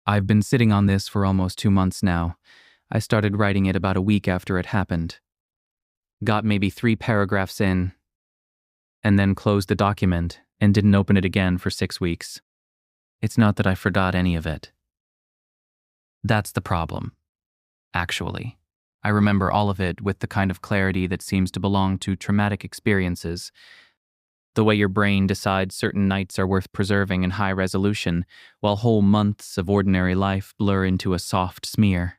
I've been sitting on this for almost 2 months now. I started writing it about a week after it happened. Got maybe 3 paragraphs in, and then closed the document and didn't open it again for 6 weeks. It's not that I forgot any of it. That's the problem, actually. I remember all of it with the kind of clarity that seems to belong to traumatic experiences. The way your brain decides certain nights are worth preserving in high resolution, while whole months of ordinary life blur into a soft smear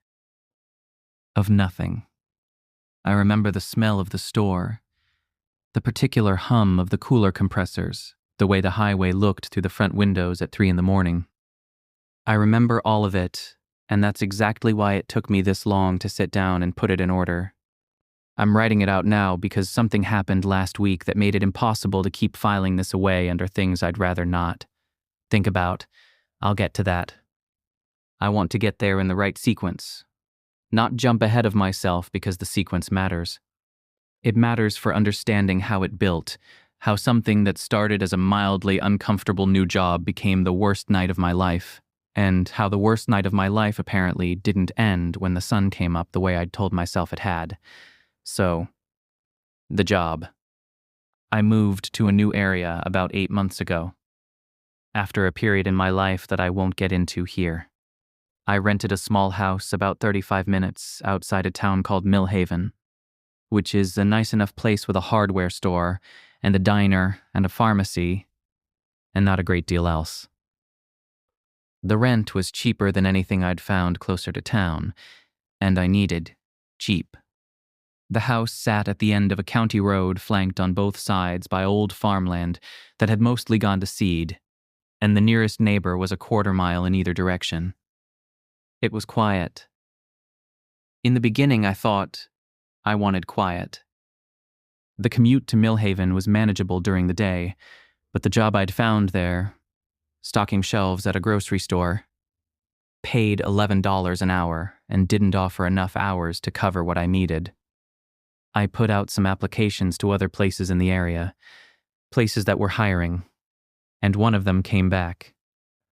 of nothing. I remember the smell of the store, the particular hum of the cooler compressors, the way the highway looked through the front windows at 3 a.m. I remember all of it, and that's exactly why it took me this long to sit down and put it in order. I'm writing it out now because something happened last week that made it impossible to keep filing this away under things I'd rather not think about. I'll get to that. I want to get there in the right sequence, not jump ahead of myself because the sequence matters. It matters for understanding how it built, how something that started as a mildly uncomfortable new job became the worst night of my life, and how the worst night of my life apparently didn't end when the sun came up the way I'd told myself it had. So, the job. I moved to a new area about 8 months ago, after a period in my life that I won't get into here. I rented a small house about 35 minutes outside a town called Millhaven, which is a nice enough place with a hardware store and a diner and a pharmacy, and not a great deal else. The rent was cheaper than anything I'd found closer to town, and I needed cheap. The house sat at the end of a county road flanked on both sides by old farmland that had mostly gone to seed, and the nearest neighbor was a quarter-mile in either direction. It was quiet. In the beginning, I thought I wanted quiet. The commute to Millhaven was manageable during the day, but the job I'd found there, stocking shelves at a grocery store, paid $11 an hour and didn't offer enough hours to cover what I needed. I put out some applications to other places in the area, places that were hiring, and one of them came back.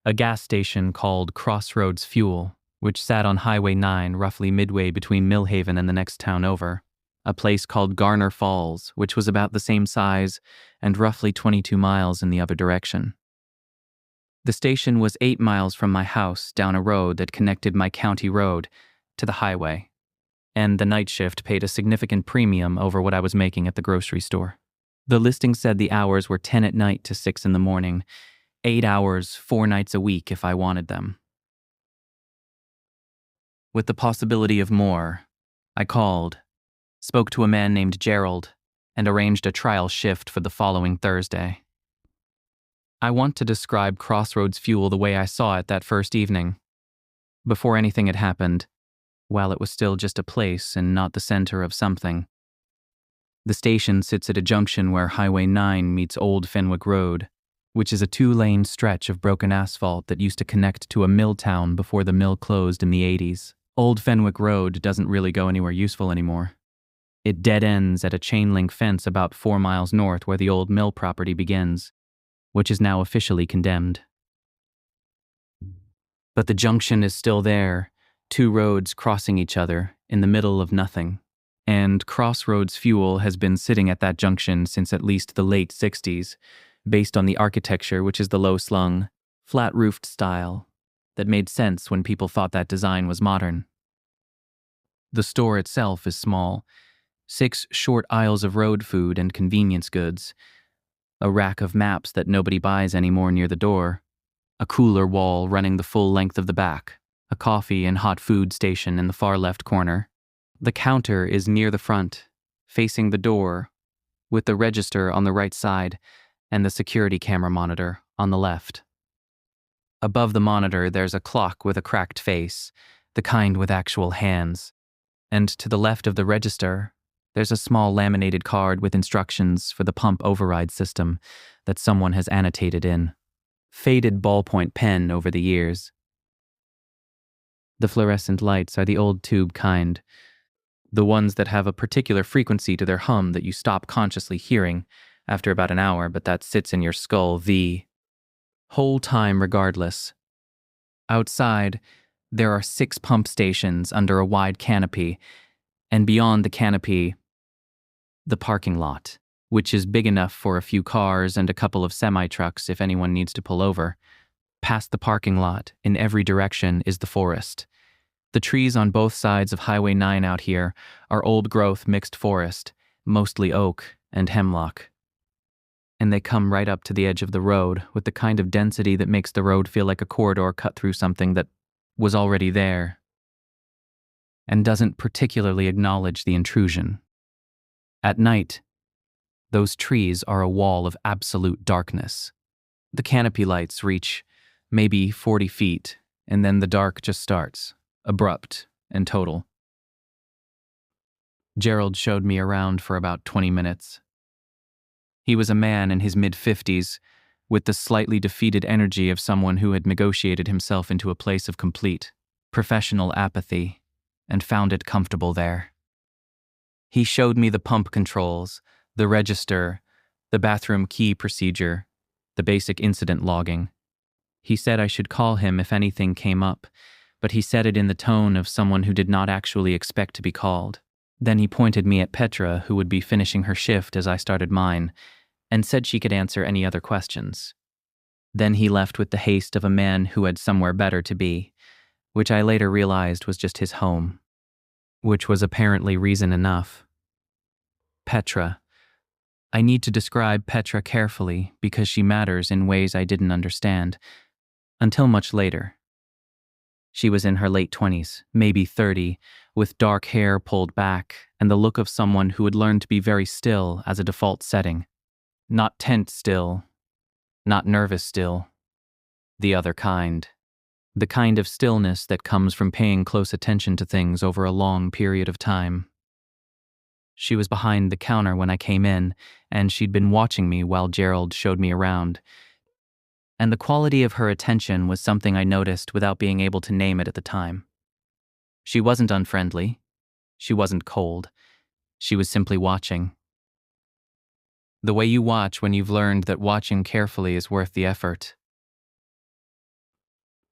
A gas station called Crossroads Fuel, which sat on Highway 9 roughly midway between Millhaven and the next town over. A place called Garner Falls, which was about the same size and roughly 22 miles in the other direction. The station was 8 miles from my house down a road that connected my county road to the highway, and the night shift paid a significant premium over what I was making at the grocery store. The listing said the hours were 10 at night to 6 in the morning, 8 hours, 4 nights a week if I wanted them. With the possibility of more, I called, spoke to a man named Gerald, and arranged a trial shift for the following Thursday. I want to describe Crossroads Fuel the way I saw it that first evening. Before anything had happened, while it was still just a place and not the center of something. The station sits at a junction where Highway 9 meets Old Fenwick Road, which is a 2-lane stretch of broken asphalt that used to connect to a mill town before the mill closed in the 80s. Old Fenwick Road doesn't really go anywhere useful anymore. It dead ends at a chain-link fence about 4 miles north where the old mill property begins, which is now officially condemned. But the junction is still there, 2 roads crossing each other in the middle of nothing. And Crossroads Fuel has been sitting at that junction since at least the late 60s, based on the architecture, which is the low-slung, flat-roofed style that made sense when people thought that design was modern. The store itself is small, 6 short aisles of road food and convenience goods, a rack of maps that nobody buys anymore near the door, a cooler wall running the full length of the back, a coffee and hot food station in the far left corner. The counter is near the front, facing the door, with the register on the right side and the security camera monitor on the left. Above the monitor, there's a clock with a cracked face, the kind with actual hands. And to the left of the register, there's a small laminated card with instructions for the pump override system that someone has annotated in. Faded ballpoint pen over the years. The fluorescent lights are the old tube kind, the ones that have a particular frequency to their hum that you stop consciously hearing after about an hour, but that sits in your skull the whole time regardless. Outside, there are 6 pump stations under a wide canopy, and beyond the canopy, the parking lot, which is big enough for a few cars and a couple of semi-trucks if anyone needs to pull over. Past the parking lot, in every direction, is the forest. The trees on both sides of Highway 9 out here are old-growth mixed forest, mostly oak and hemlock. And they come right up to the edge of the road with the kind of density that makes the road feel like a corridor cut through something that was already there and doesn't particularly acknowledge the intrusion. At night, those trees are a wall of absolute darkness. The canopy lights reach maybe 40 feet, and then the dark just starts, abrupt and total. Gerald showed me around for about 20 minutes. He was a man in his mid-50s, with the slightly defeated energy of someone who had negotiated himself into a place of complete, professional apathy and found it comfortable there. He showed me the pump controls, the register, the bathroom key procedure, the basic incident logging. He said I should call him if anything came up, but he said it in the tone of someone who did not actually expect to be called. Then he pointed me at Petra, who would be finishing her shift as I started mine, and said she could answer any other questions. Then he left with the haste of a man who had somewhere better to be, which I later realized was just his home, which was apparently reason enough. Petra. I need to describe Petra carefully because she matters in ways I didn't understand, until much later. She was in her late 20s, maybe 30, with dark hair pulled back and the look of someone who had learned to be very still as a default setting. Not tense still, not nervous still, the other kind. The kind of stillness that comes from paying close attention to things over a long period of time. She was behind the counter when I came in, and she'd been watching me while Gerald showed me around. And the quality of her attention was something I noticed without being able to name it at the time. She wasn't unfriendly. She wasn't cold. She was simply watching. The way you watch when you've learned that watching carefully is worth the effort.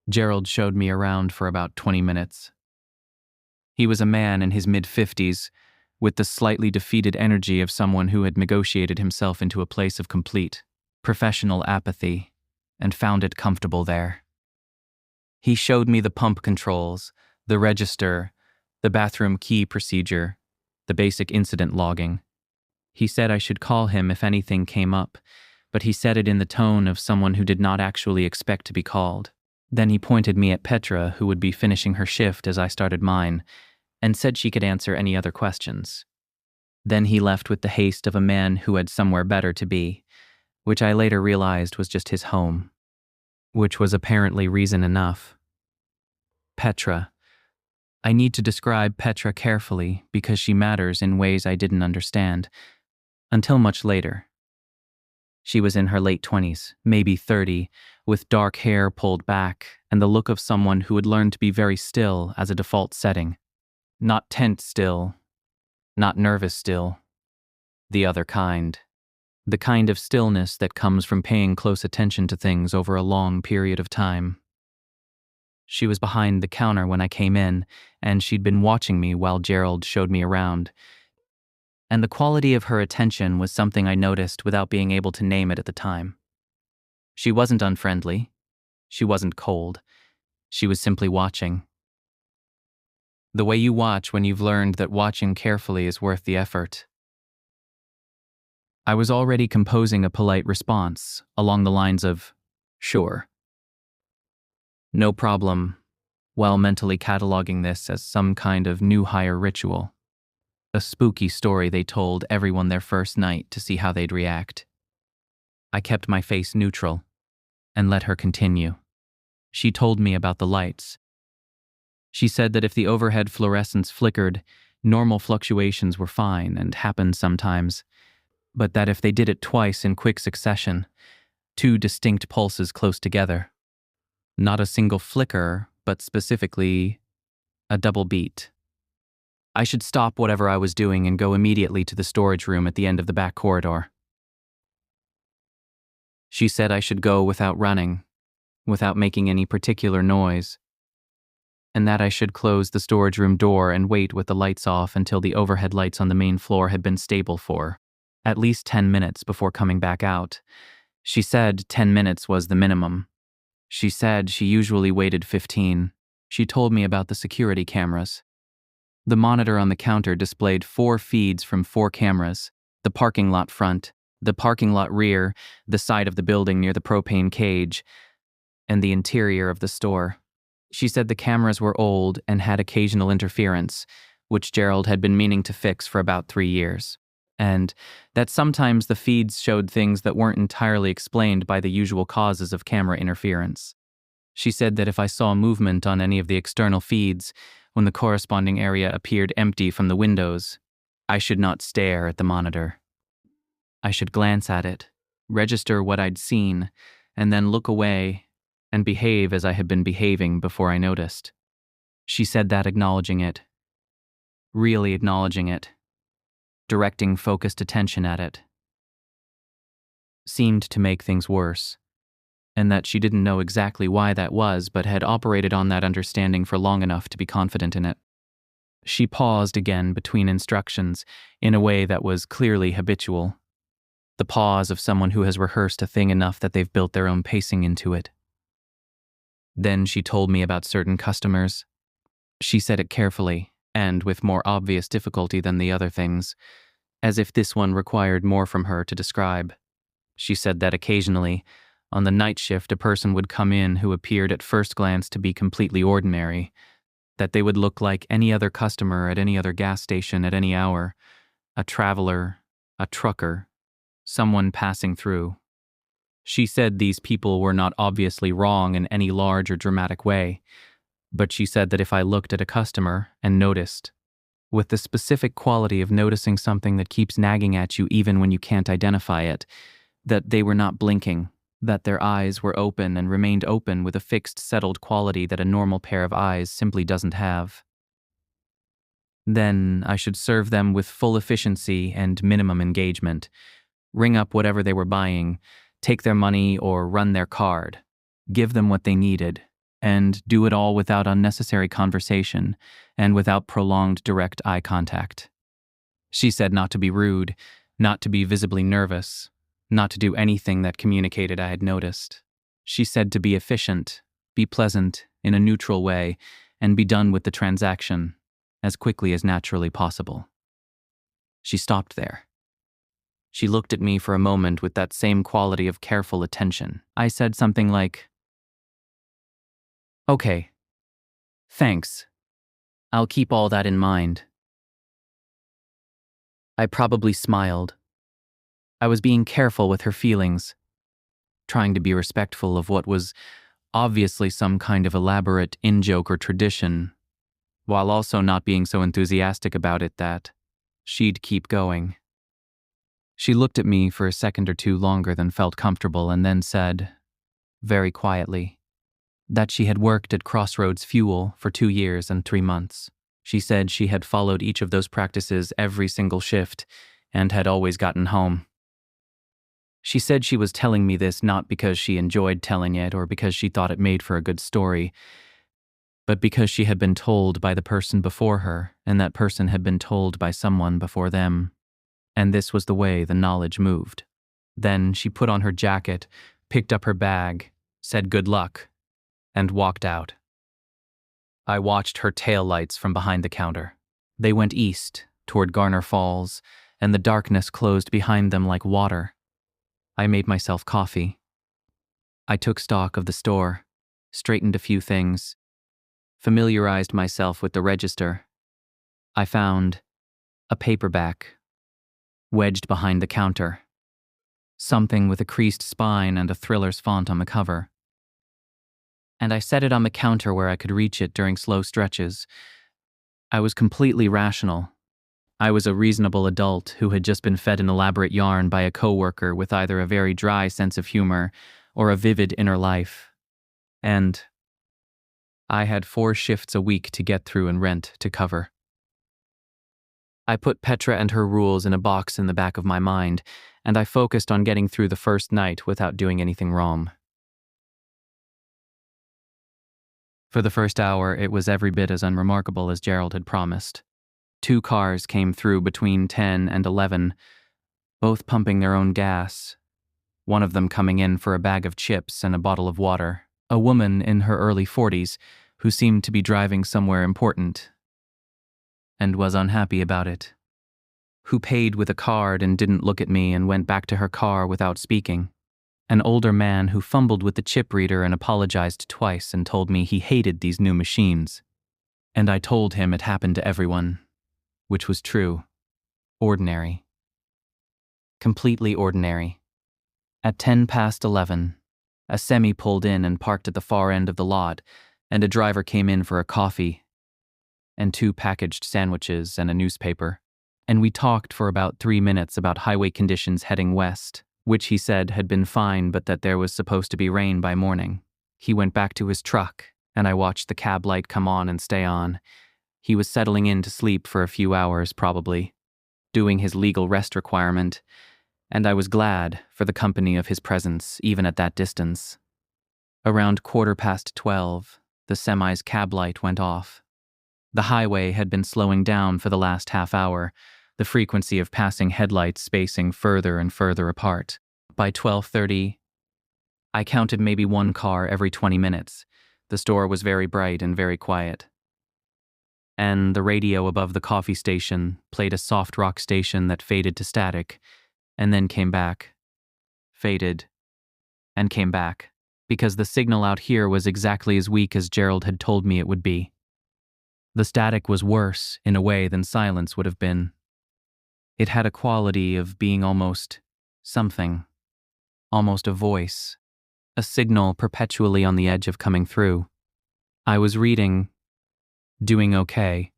Gerald showed me around for about 20 minutes. He was a man in his mid-50s, with the slightly defeated energy of someone who had negotiated himself into a place of complete, professional apathy and found it comfortable there. He showed me the pump controls, the register, the bathroom key procedure, the basic incident logging. He said I should call him if anything came up, but he said it in the tone of someone who did not actually expect to be called. Then he pointed me at Petra, who would be finishing her shift as I started mine, and said she could answer any other questions. Then he left with the haste of a man who had somewhere better to be, which I later realized was just his home, which was apparently reason enough. Petra. I need to describe Petra carefully because she matters in ways I didn't understand, until much later. She was in her late 20s, maybe 30, with dark hair pulled back and the look of someone who had learned to be very still as a default setting. Not tense still, not nervous still, the other kind. The kind of stillness that comes from paying close attention to things over a long period of time. She was behind the counter when I came in, and she'd been watching me while Gerald showed me around. And the quality of her attention was something I noticed without being able to name it at the time. She wasn't unfriendly. She wasn't cold. She was simply watching. The way you watch when you've learned that watching carefully is worth the effort. I was already composing a polite response along the lines of, "Sure. No problem," while mentally cataloging this as some kind of new hire ritual. A spooky story they told everyone their first night to see how they'd react. I kept my face neutral and let her continue. She told me about the lights. She said that if the overhead fluorescents flickered, normal fluctuations were fine and happened sometimes, but that if they did it twice in quick succession, 2 distinct pulses close together, not a single flicker, but specifically a double beat, I should stop whatever I was doing and go immediately to the storage room at the end of the back corridor. She said I should go without running, without making any particular noise, and that I should close the storage room door and wait with the lights off until the overhead lights on the main floor had been stable for at least 10 minutes before coming back out. She said 10 minutes was the minimum. She said she usually waited 15. She told me about the security cameras. The monitor on the counter displayed 4 feeds from 4 cameras: the parking lot front, the parking lot rear, the side of the building near the propane cage, and the interior of the store. She said the cameras were old and had occasional interference, which Gerald had been meaning to fix for about 3 years, and that sometimes the feeds showed things that weren't entirely explained by the usual causes of camera interference. She said that if I saw movement on any of the external feeds, when the corresponding area appeared empty from the windows, I should not stare at the monitor. I should glance at it, register what I'd seen, and then look away and behave as I had been behaving before I noticed. She said that acknowledging it, really acknowledging it, directing focused attention at it, seemed to make things worse, and that she didn't know exactly why that was, but had operated on that understanding for long enough to be confident in it. She paused again between instructions in a way that was clearly habitual, the pause of someone who has rehearsed a thing enough that they've built their own pacing into it. Then she told me about certain customers. She said it carefully, and with more obvious difficulty than the other things, as if this one required more from her to describe. She said that occasionally, on the night shift, a person would come in who appeared at first glance to be completely ordinary, that they would look like any other customer at any other gas station at any hour, a traveler, a trucker, someone passing through. She said these people were not obviously wrong in any large or dramatic way, but she said that if I looked at a customer and noticed, with the specific quality of noticing something that keeps nagging at you even when you can't identify it, that they were not blinking, that their eyes were open and remained open with a fixed, settled quality that a normal pair of eyes simply doesn't have. Then I should serve them with full efficiency and minimum engagement, ring up whatever they were buying, take their money or run their card, give them what they needed, and do it all without unnecessary conversation and without prolonged direct eye contact. She said not to be rude, not to be visibly nervous, not to do anything that communicated I had noticed. She said to be efficient, be pleasant in a neutral way, and be done with the transaction as quickly as naturally possible. She stopped there. She looked at me for a moment with that same quality of careful attention. I said something like, "Okay, thanks. I'll keep all that in mind." I probably smiled. I was being careful with her feelings, trying to be respectful of what was obviously some kind of elaborate in-joke or tradition, while also not being so enthusiastic about it that she'd keep going. She looked at me for a second or two longer than felt comfortable and then said, very quietly, that she had worked at Crossroads Fuel for 2 years and 3 months. She said she had followed each of those practices every single shift and had always gotten home. She said she was telling me this not because she enjoyed telling it or because she thought it made for a good story, but because she had been told by the person before her, and that person had been told by someone before them. And this was the way the knowledge moved. Then she put on her jacket, picked up her bag, said good luck, and walked out. I watched her taillights from behind the counter. They went east, toward Garner Falls, and the darkness closed behind them like water. I made myself coffee. I took stock of the store, straightened a few things, familiarized myself with the register. I found a paperback wedged behind the counter, something with a creased spine and a thriller's font on the cover. And I set it on the counter where I could reach it during slow stretches. I was completely rational. I was a reasonable adult who had just been fed an elaborate yarn by a coworker with either a very dry sense of humor or a vivid inner life. And I had 4 shifts a week to get through and rent to cover. I put Petra and her rules in a box in the back of my mind, and I focused on getting through the first night without doing anything wrong. For the first hour, it was every bit as unremarkable as Gerald had promised. 2 cars came through between 10 and 11, both pumping their own gas, one of them coming in for a bag of chips and a bottle of water. A woman in her early 40s who seemed to be driving somewhere important and was unhappy about it, who paid with a card and didn't look at me and went back to her car without speaking. An older man who fumbled with the chip reader and apologized twice and told me he hated these new machines. And I told him it happened to everyone, which was true. Ordinary. Completely ordinary. At 11:10, a semi pulled in and parked at the far end of the lot, and a driver came in for a coffee and 2 packaged sandwiches and a newspaper. And we talked for about 3 minutes about highway conditions heading west, which he said had been fine but that there was supposed to be rain by morning. He went back to his truck, and I watched the cab light come on and stay on. He was settling in to sleep for a few hours, probably, doing his legal rest requirement, and I was glad for the company of his presence, even at that distance. Around 12:15, the semi's cab light went off. The highway had been slowing down for the last half hour, the frequency of passing headlights spacing further and further apart. By 12:30, I counted maybe 1 car every 20 minutes. The store was very bright and very quiet. And the radio above the coffee station played a soft rock station that faded to static, and then came back, faded, and came back, because the signal out here was exactly as weak as Gerald had told me it would be. The static was worse, in a way, than silence would have been. It had a quality of being almost something, almost a voice, a signal perpetually on the edge of coming through. I was reading, doing okay,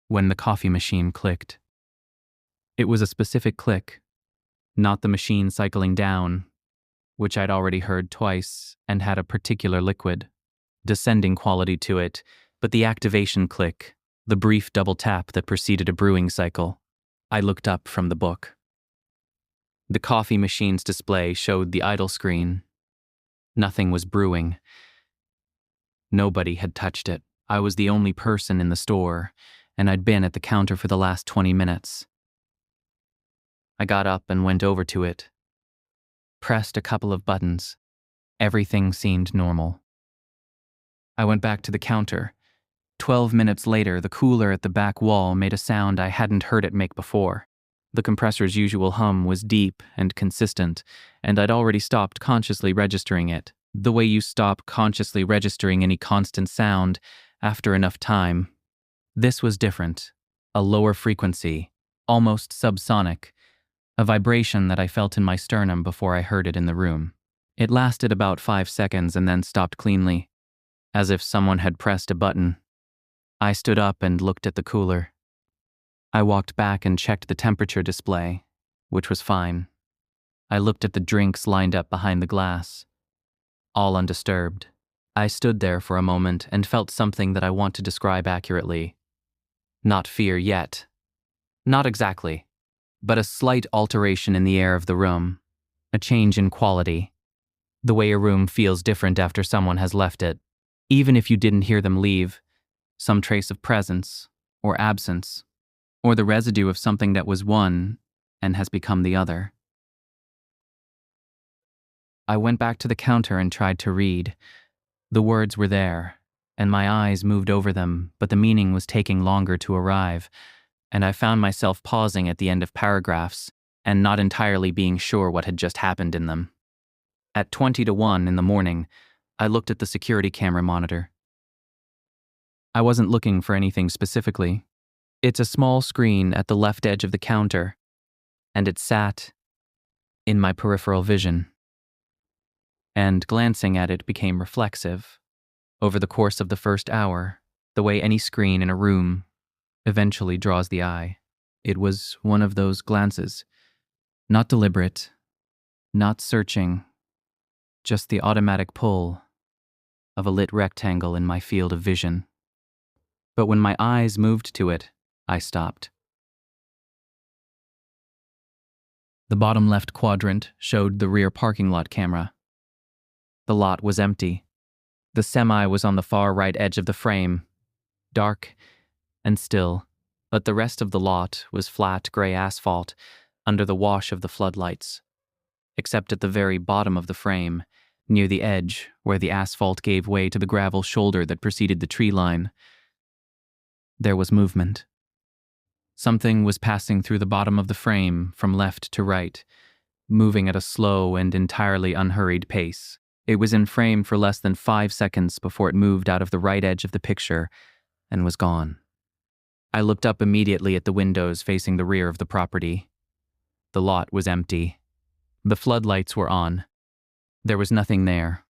when the coffee machine clicked. It was a specific click, not the machine cycling down, which I'd already heard twice and had a particular liquid, descending quality to it, but the activation click, the brief double tap that preceded a brewing cycle. I looked up from the book. The coffee machine's display showed the idle screen. Nothing was brewing. Nobody had touched it. I was the only person in the store, and I'd been at the counter for the last 20 minutes. I got up and went over to it, pressed a couple of buttons. Everything seemed normal. I went back to the counter. 12 minutes later, the cooler at the back wall made a sound I hadn't heard it make before. The compressor's usual hum was deep and consistent, and I'd already stopped consciously registering it, the way you stop consciously registering any constant sound after enough time. This was different, a lower frequency, almost subsonic, a vibration that I felt in my sternum before I heard it in the room. It lasted about 5 seconds and then stopped cleanly, as if someone had pressed a button. I stood up and looked at the cooler. I walked back and checked the temperature display, which was fine. I looked at the drinks lined up behind the glass, all undisturbed. I stood there for a moment and felt something that I want to describe accurately. Not fear yet. Not exactly. But a slight alteration in the air of the room. A change in quality. The way a room feels different after someone has left it. Even if you didn't hear them leave, some trace of presence, or absence, or the residue of something that was one and has become the other. I went back to the counter and tried to read. The words were there, and my eyes moved over them, but the meaning was taking longer to arrive, and I found myself pausing at the end of paragraphs and not entirely being sure what had just happened in them. At 20:01 in the morning, I looked at the security camera monitor. I wasn't looking for anything specifically. It's a small screen at the left edge of the counter, and it sat in my peripheral vision. And glancing at it became reflexive. Over the course of the first hour, the way any screen in a room eventually draws the eye. It was one of those glances, not deliberate, not searching, just the automatic pull of a lit rectangle in my field of vision. But when my eyes moved to it, I stopped. The bottom left quadrant showed the rear parking lot camera. The lot was empty. The semi was on the far right edge of the frame, dark and still, but the rest of the lot was flat gray asphalt under the wash of the floodlights, except at the very bottom of the frame, near the edge where the asphalt gave way to the gravel shoulder that preceded the tree line. There was movement. Something was passing through the bottom of the frame from left to right, moving at a slow and entirely unhurried pace. It was in frame for less than 5 seconds before it moved out of the right edge of the picture and was gone. I looked up immediately at the windows facing the rear of the property. The lot was empty. The floodlights were on. There was nothing there.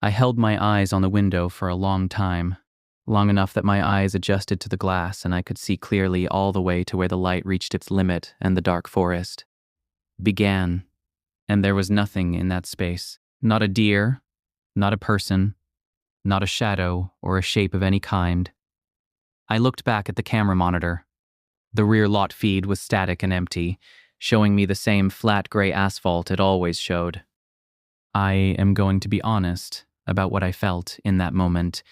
I held my eyes on the window for a long time, long enough that my eyes adjusted to the glass and I could see clearly all the way to where the light reached its limit and the dark forest began, and there was nothing in that space. Not a deer, not a person, not a shadow or a shape of any kind. I looked back at the camera monitor. The rear lot feed was static and empty, showing me the same flat gray asphalt it always showed. I am going to be honest about what I felt in that moment.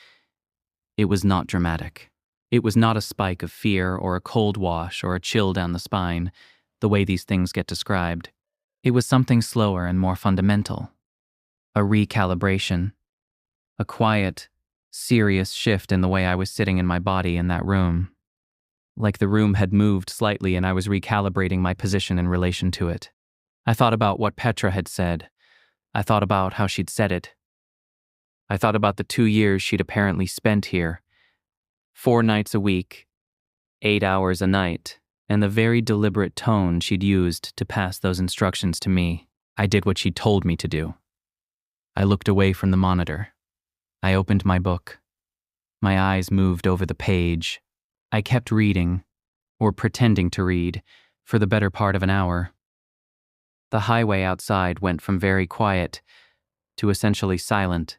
It was not dramatic. It was not a spike of fear or a cold wash or a chill down the spine, the way these things get described. It was something slower and more fundamental. A recalibration. A quiet, serious shift in the way I was sitting in my body in that room. Like the room had moved slightly and I was recalibrating my position in relation to it. I thought about what Petra had said. I thought about how she'd said it. I thought about the 2 years she'd apparently spent here. 4 nights a week, 8 hours a night, and the very deliberate tone she'd used to pass those instructions to me. I did what she told me to do. I looked away from the monitor. I opened my book. My eyes moved over the page. I kept reading, or pretending to read, for the better part of an hour. The highway outside went from very quiet to essentially silent.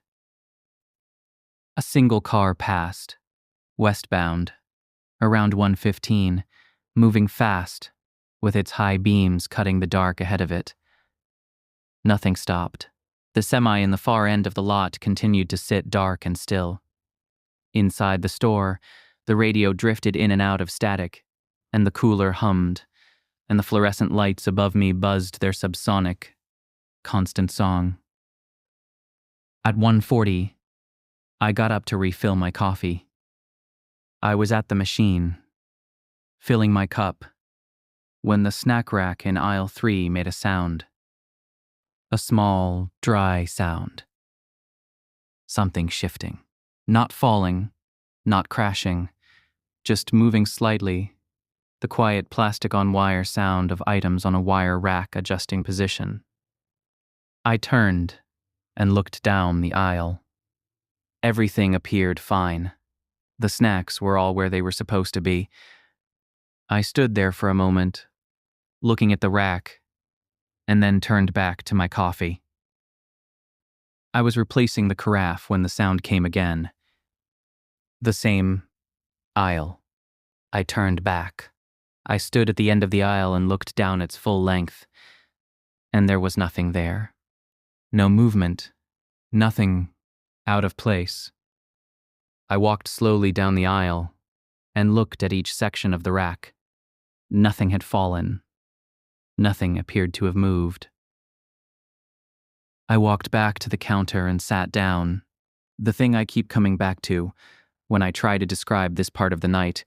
A single car passed, westbound, around 1:15, moving fast, with its high beams cutting the dark ahead of it. Nothing stopped. The semi in the far end of the lot continued to sit dark and still. Inside the store, the radio drifted in and out of static, and the cooler hummed, and the fluorescent lights above me buzzed their subsonic, constant song. At 1:40, I got up to refill my coffee. I was at the machine, filling my cup, when the snack rack in aisle 3 made a sound. A small, dry sound. Something shifting. Not falling, not crashing, just moving slightly, the quiet plastic-on-wire sound of items on a wire rack adjusting position. I turned and looked down the aisle. Everything appeared fine. The snacks were all where they were supposed to be. I stood there for a moment, looking at the rack, and then turned back to my coffee. I was replacing the carafe when the sound came again. The same aisle. I turned back. I stood at the end of the aisle and looked down its full length, and there was nothing there. No movement, nothing out of place. I walked slowly down the aisle and looked at each section of the rack. Nothing had fallen. Nothing appeared to have moved. I walked back to the counter and sat down. The thing I keep coming back to when I try to describe this part of the night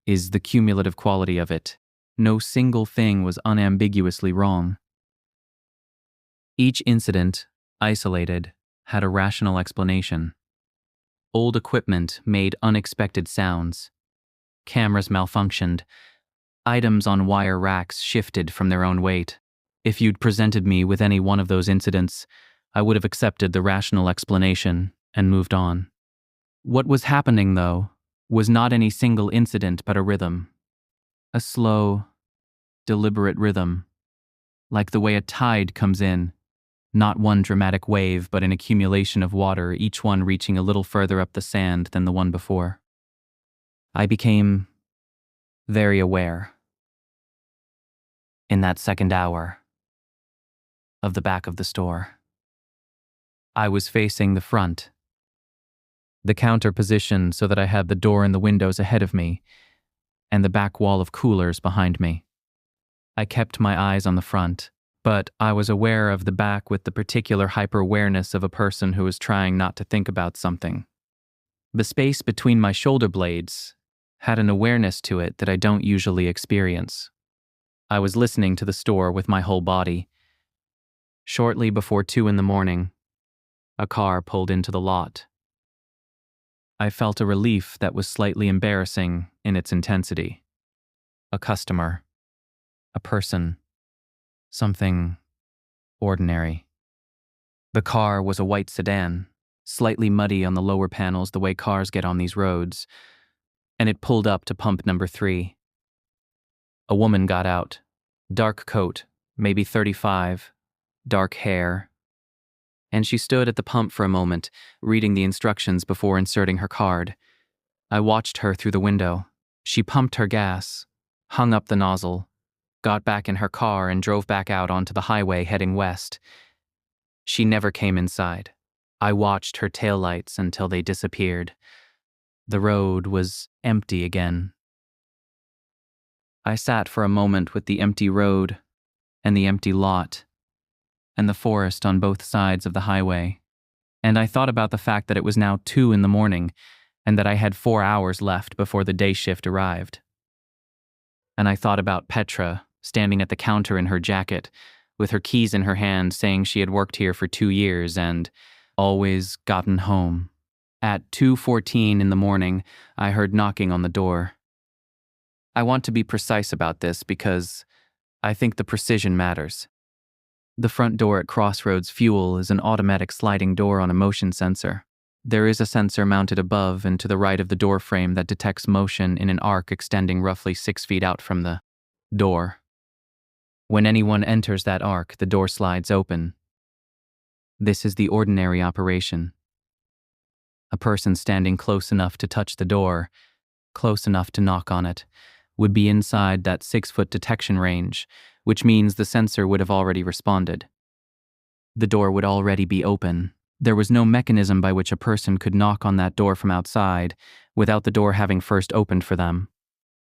is the cumulative quality of it. No single thing was unambiguously wrong. Each incident, isolated, had a rational explanation. Old equipment made unexpected sounds. Cameras malfunctioned. Items on wire racks shifted from their own weight. If you'd presented me with any one of those incidents, I would have accepted the rational explanation and moved on. What was happening, though, was not any single incident but a rhythm. A slow, deliberate rhythm, like the way a tide comes in, not one dramatic wave but an accumulation of water, each one reaching a little further up the sand than the one before. I became very aware, in that second hour, of the back of the store. I was facing the front, the counter positioned so that I had the door and the windows ahead of me, and the back wall of coolers behind me. I kept my eyes on the front, but I was aware of the back with the particular hyper-awareness of a person who is trying not to think about something. The space between my shoulder blades had an awareness to it that I don't usually experience. I was listening to the store with my whole body. Shortly before 2 a.m, a car pulled into the lot. I felt a relief that was slightly embarrassing in its intensity. A customer. A person. Something ordinary. The car was a white sedan, slightly muddy on the lower panels the way cars get on these roads, and it pulled up to pump number 3. A woman got out. Dark coat, maybe 35, dark hair, and she stood at the pump for a moment, reading the instructions before inserting her card. I watched her through the window. She pumped her gas, hung up the nozzle, got back in her car and drove back out onto the highway heading west. She never came inside. I watched her taillights until they disappeared. The road was empty again. I sat for a moment with the empty road and the empty lot and the forest on both sides of the highway, and I thought about the fact that it was now 2 a.m. and that I had 4 hours left before the day shift arrived. And I thought about Petra standing at the counter in her jacket, with her keys in her hand, saying she had worked here for 2 years and always gotten home. At 2:14 in the morning, I heard knocking on the door. I want to be precise about this because I think the precision matters. The front door at Crossroads Fuel is an automatic sliding door on a motion sensor. There is a sensor mounted above and to the right of the door frame that detects motion in an arc extending roughly 6 feet out from the door. When anyone enters that arc, the door slides open. This is the ordinary operation. A person standing close enough to touch the door, close enough to knock on it, would be inside that 6-foot detection range, which means the sensor would have already responded. The door would already be open. There was no mechanism by which a person could knock on that door from outside without the door having first opened for them.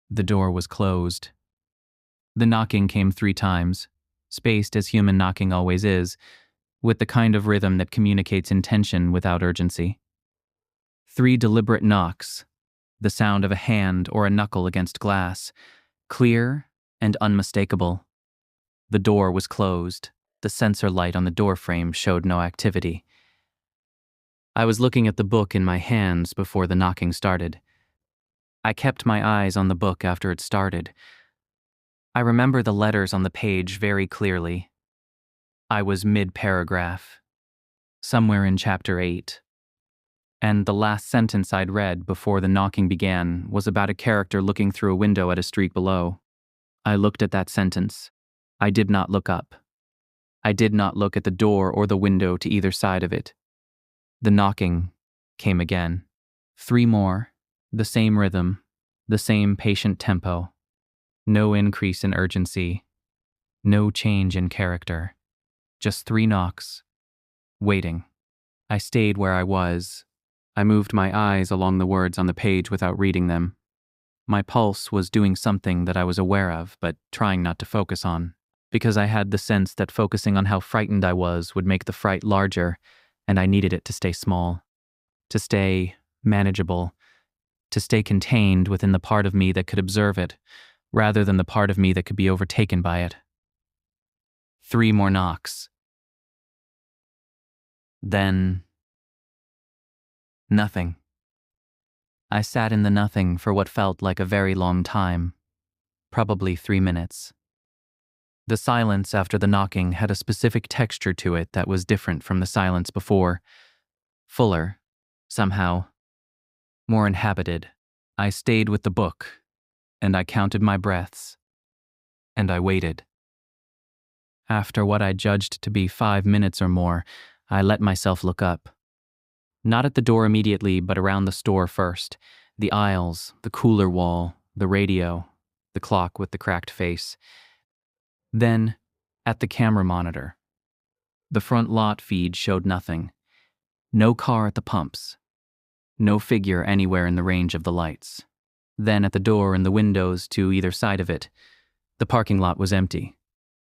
The door was closed. The knocking came 3 times, spaced as human knocking always is, with the kind of rhythm that communicates intention without urgency. 3 deliberate knocks, the sound of a hand or a knuckle against glass, clear and unmistakable. The door was closed. The sensor light on the door frame showed no activity. I was looking at the book in my hands before the knocking started. I kept my eyes on the book after it started. I remember the letters on the page very clearly. I was mid-paragraph, somewhere in chapter 8. And the last sentence I'd read before the knocking began was about a character looking through a window at a street below. I looked at that sentence. I did not look up. I did not look at the door or the window to either side of it. The knocking came again. 3 more, the same rhythm, the same patient tempo. No increase in urgency, no change in character. Just 3 knocks. Waiting. I stayed where I was. I moved my eyes along the words on the page without reading them. My pulse was doing something that I was aware of, but trying not to focus on, because I had the sense that focusing on how frightened I was would make the fright larger, and I needed it to stay small, to stay manageable, to stay contained within the part of me that could observe it, rather than the part of me that could be overtaken by it. 3 more knocks. Then nothing. I sat in the nothing for what felt like a very long time, probably 3 minutes. The silence after the knocking had a specific texture to it that was different from the silence before. Fuller, somehow. More inhabited. I stayed with the book, and I counted my breaths, and I waited. After what I judged to be 5 minutes or more, I let myself look up. Not at the door immediately, but around the store first. The aisles, the cooler wall, the radio, the clock with the cracked face. Then, at the camera monitor. The front lot feed showed nothing. No car at the pumps. No figure anywhere in the range of the lights. Then at the door and the windows to either side of it, the parking lot was empty.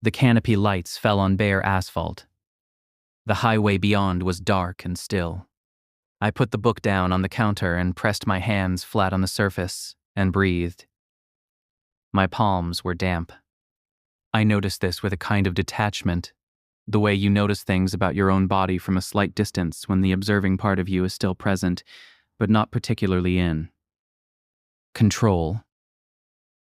The canopy lights fell on bare asphalt. The highway beyond was dark and still. I put the book down on the counter and pressed my hands flat on the surface and breathed. My palms were damp. I noticed this with a kind of detachment, the way you notice things about your own body from a slight distance when the observing part of you is still present, but not particularly in. Control.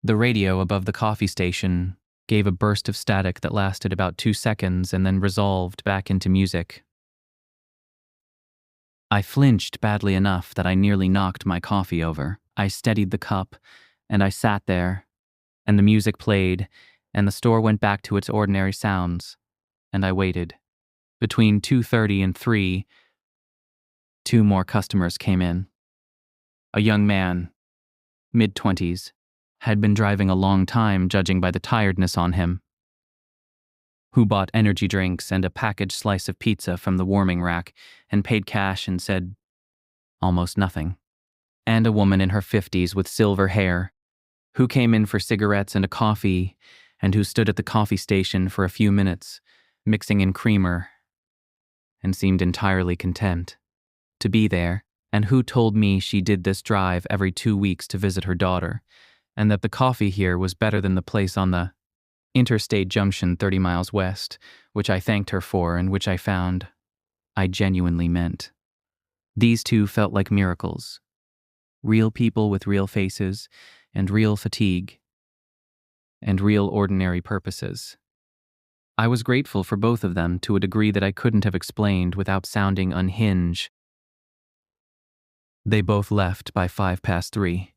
The radio above the coffee station gave a burst of static that lasted about 2 seconds and then resolved back into music. I flinched badly enough that I nearly knocked my coffee over. I steadied the cup, and I sat there, and the music played, and the store went back to its ordinary sounds, and I waited. Between 2:30 and 3, 2 more customers came in. A young man, mid-20s, had been driving a long time judging by the tiredness on him, who bought energy drinks and a packaged slice of pizza from the warming rack and paid cash and said almost nothing. And a woman in her 50s with silver hair, who came in for cigarettes and a coffee and who stood at the coffee station for a few minutes, mixing in creamer, and seemed entirely content to be there, and who told me she did this drive every 2 weeks to visit her daughter, and that the coffee here was better than the place on the interstate junction 30 miles west, which I thanked her for and which I found I genuinely meant. These 2 felt like miracles. Real people with real faces, and real fatigue, and real ordinary purposes. I was grateful for both of them to a degree that I couldn't have explained without sounding unhinged. They both left by 3:05.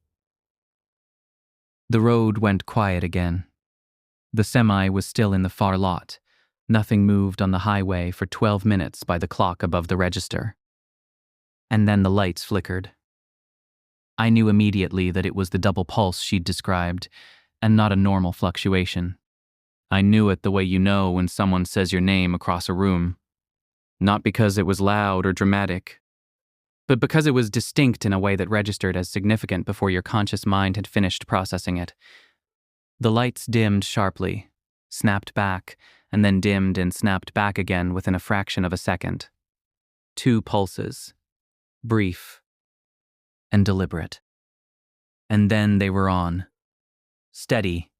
The road went quiet again. The semi was still in the far lot. Nothing moved on the highway for 12 minutes by the clock above the register. And then the lights flickered. I knew immediately that it was the double pulse she'd described, and not a normal fluctuation. I knew it the way you know when someone says your name across a room. Not because it was loud or dramatic, but because it was distinct in a way that registered as significant before your conscious mind had finished processing it. The lights dimmed sharply, snapped back, and then dimmed and snapped back again within a fraction of a second. 2 pulses, brief and deliberate. And then they were on, steady,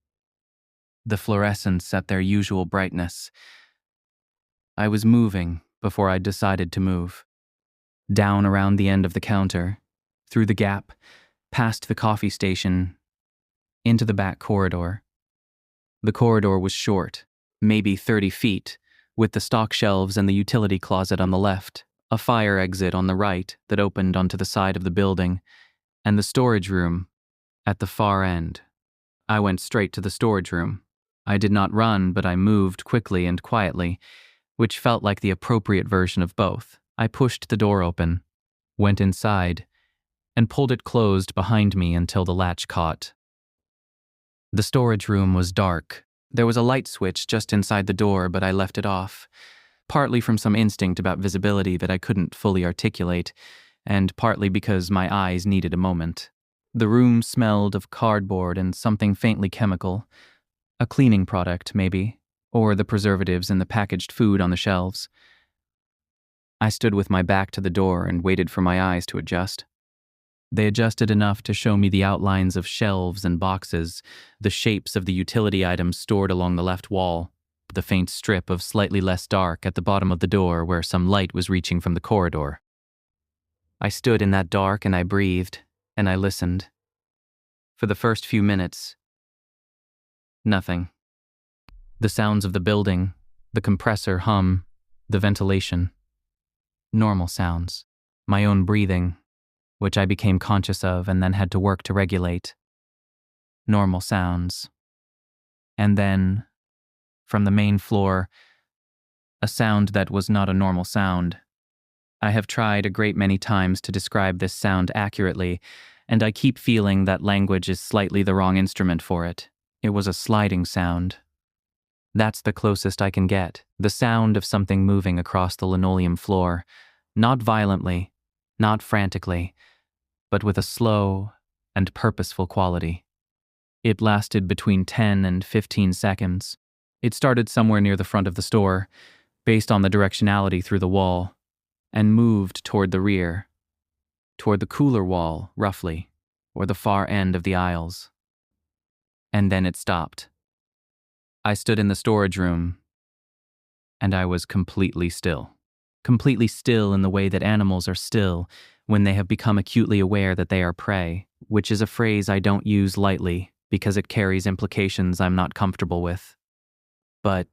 the fluorescence at their usual brightness. I was moving before I decided to move. Down around the end of the counter, through the gap, past the coffee station, into the back corridor. The corridor was short, maybe 30 feet, with the stock shelves and the utility closet on the left, a fire exit on the right that opened onto the side of the building, and the storage room at the far end. I went straight to the storage room. I did not run, but I moved quickly and quietly, which felt like the appropriate version of both. I pushed the door open, went inside, and pulled it closed behind me until the latch caught. The storage room was dark. There was a light switch just inside the door, but I left it off, partly from some instinct about visibility that I couldn't fully articulate, and partly because my eyes needed a moment. The room smelled of cardboard and something faintly chemical, a cleaning product, maybe, or the preservatives in the packaged food on the shelves. I stood with my back to the door and waited for my eyes to adjust. They adjusted enough to show me the outlines of shelves and boxes, the shapes of the utility items stored along the left wall, the faint strip of slightly less dark at the bottom of the door where some light was reaching from the corridor. I stood in that dark and I breathed, and I listened. For the first few minutes, nothing. The sounds of the building, the compressor hum, the ventilation. Normal sounds. My own breathing, which I became conscious of and then had to work to regulate. Normal sounds. And then, from the main floor, a sound that was not a normal sound. I have tried a great many times to describe this sound accurately, and I keep feeling that language is slightly the wrong instrument for it. It was a sliding sound. That's the closest I can get. The sound of something moving across the linoleum floor. Not violently, not frantically, but with a slow and purposeful quality. It lasted between 10 and 15 seconds. It started somewhere near the front of the store, based on the directionality through the wall, and moved toward the rear, toward the cooler wall, roughly, or the far end of the aisles. And then it stopped. I stood in the storage room, and I was completely still. Completely still in the way that animals are still when they have become acutely aware that they are prey, which is a phrase I don't use lightly because it carries implications I'm not comfortable with. But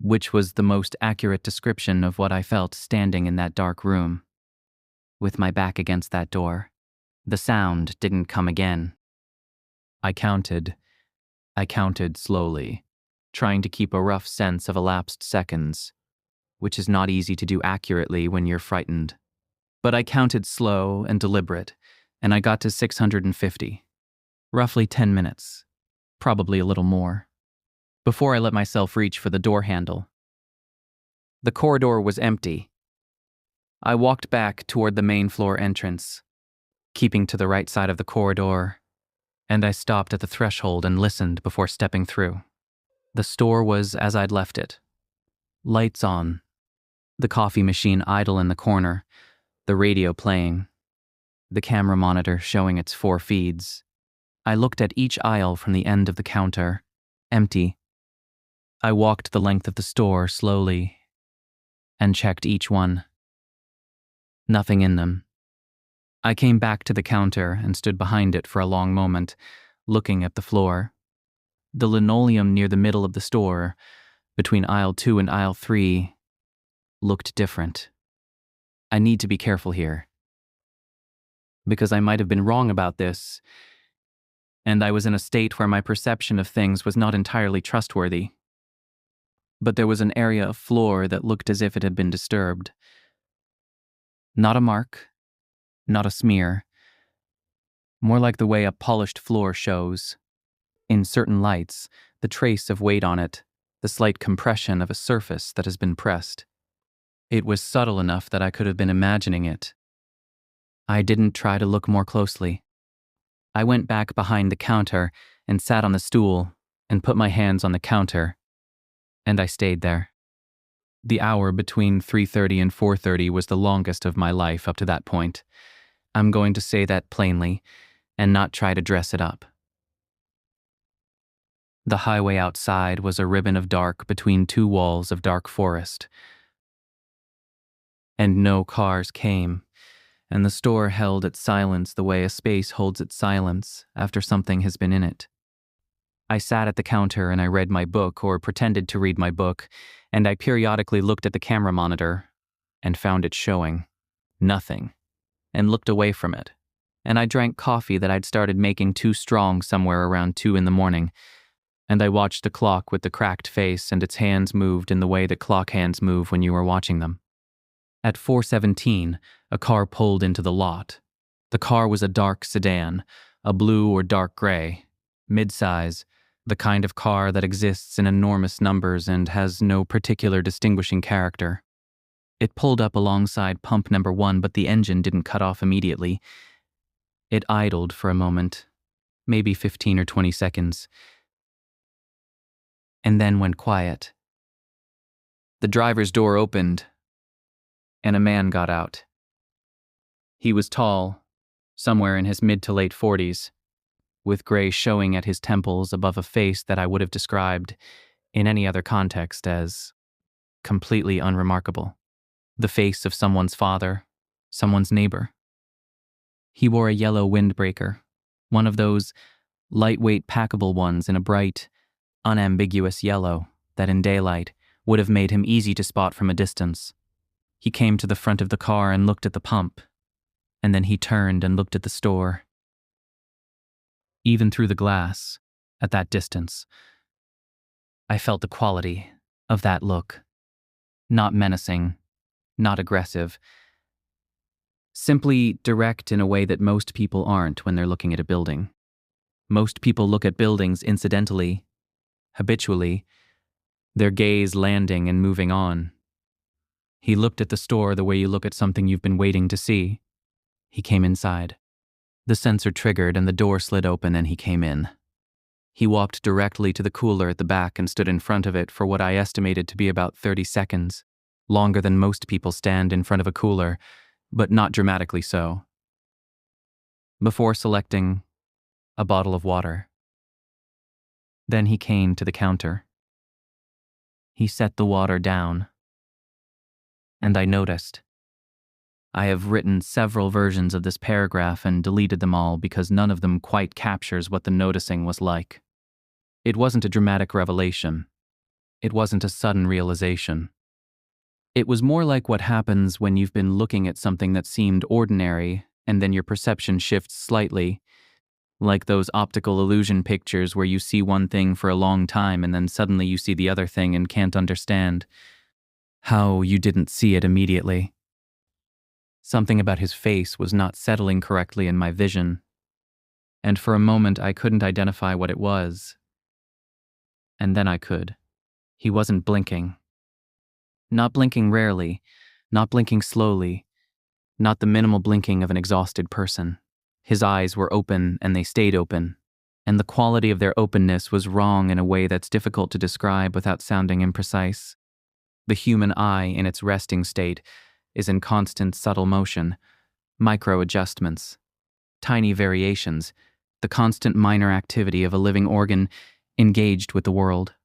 which was the most accurate description of what I felt standing in that dark room, with my back against that door. The sound didn't come again. I counted slowly, trying to keep a rough sense of elapsed seconds, which is not easy to do accurately when you're frightened. But I counted slow and deliberate, and I got to 650. Roughly 10 minutes, probably a little more, before I let myself reach for the door handle. The corridor was empty. I walked back toward the main floor entrance, keeping to the right side of the corridor, and I stopped at the threshold and listened before stepping through. The store was as I'd left it. Lights on, the coffee machine idle in the corner, the radio playing, the camera monitor showing its 4 feeds. I looked at each aisle from the end of the counter, empty. I walked the length of the store slowly and checked each one. Nothing in them. I came back to the counter and stood behind it for a long moment, looking at the floor. The linoleum near the middle of the store, between aisle 2 and aisle 3, looked different. I need to be careful here, because I might have been wrong about this, and I was in a state where my perception of things was not entirely trustworthy. But there was an area of floor that looked as if it had been disturbed. Not a mark, not a smear, more like the way a polished floor shows. In certain lights, the trace of weight on it, the slight compression of a surface that has been pressed. It was subtle enough that I could have been imagining it. I didn't try to look more closely. I went back behind the counter and sat on the stool and put my hands on the counter, and I stayed there. The hour between 3:30 and 4:30 was the longest of my life up to that point. I'm going to say that plainly and not try to dress it up. The highway outside was a ribbon of dark between 2 walls of dark forest. And no cars came, and the store held its silence the way a space holds its silence after something has been in it. I sat at the counter and I read my book, or pretended to read my book, and I periodically looked at the camera monitor and found it showing nothing, and looked away from it. And I drank coffee that I'd started making too strong somewhere around 2 in the morning, and I watched the clock with the cracked face, and its hands moved in the way that clock hands move when you are watching them. At 4:17, a car pulled into the lot. The car was a dark sedan, a blue or dark gray, mid-size, the kind of car that exists in enormous numbers and has no particular distinguishing character. It pulled up alongside pump number 1, but the engine didn't cut off immediately. It idled for a moment, maybe 15 or 20 seconds, and then went quiet. The driver's door opened, and a man got out. He was tall, somewhere in his mid to late 40s, with gray showing at his temples above a face that I would have described, in any other context, as completely unremarkable. The face of someone's father, someone's neighbor. He wore a yellow windbreaker, one of those lightweight packable ones in a bright, unambiguous yellow that in daylight would have made him easy to spot from a distance. He came to the front of the car and looked at the pump, and then he turned and looked at the store. Even through the glass, at that distance, I felt the quality of that look. Not menacing, not aggressive, simply direct in a way that most people aren't when they're looking at a building. Most people look at buildings incidentally, habitually, their gaze landing and moving on. He looked at the store the way you look at something you've been waiting to see. He came inside. The sensor triggered and the door slid open and he came in. He walked directly to the cooler at the back and stood in front of it for what I estimated to be about 30 seconds, longer than most people stand in front of a cooler, but not dramatically so, before selecting a bottle of water. Then he came to the counter. He set the water down, and I noticed. I have written several versions of this paragraph and deleted them all because none of them quite captures what the noticing was like. It wasn't a dramatic revelation. It wasn't a sudden realization. It was more like what happens when you've been looking at something that seemed ordinary and then your perception shifts slightly, like those optical illusion pictures where you see one thing for a long time and then suddenly you see the other thing and can't understand how you didn't see it immediately. Something about his face was not settling correctly in my vision, and for a moment I couldn't identify what it was. And then I could. He wasn't blinking. Not blinking rarely, not blinking slowly, not the minimal blinking of an exhausted person. His eyes were open and they stayed open, and the quality of their openness was wrong in a way that's difficult to describe without sounding imprecise. The human eye in its resting state is in constant subtle motion, micro-adjustments, tiny variations, the constant minor activity of a living organ engaged with the world.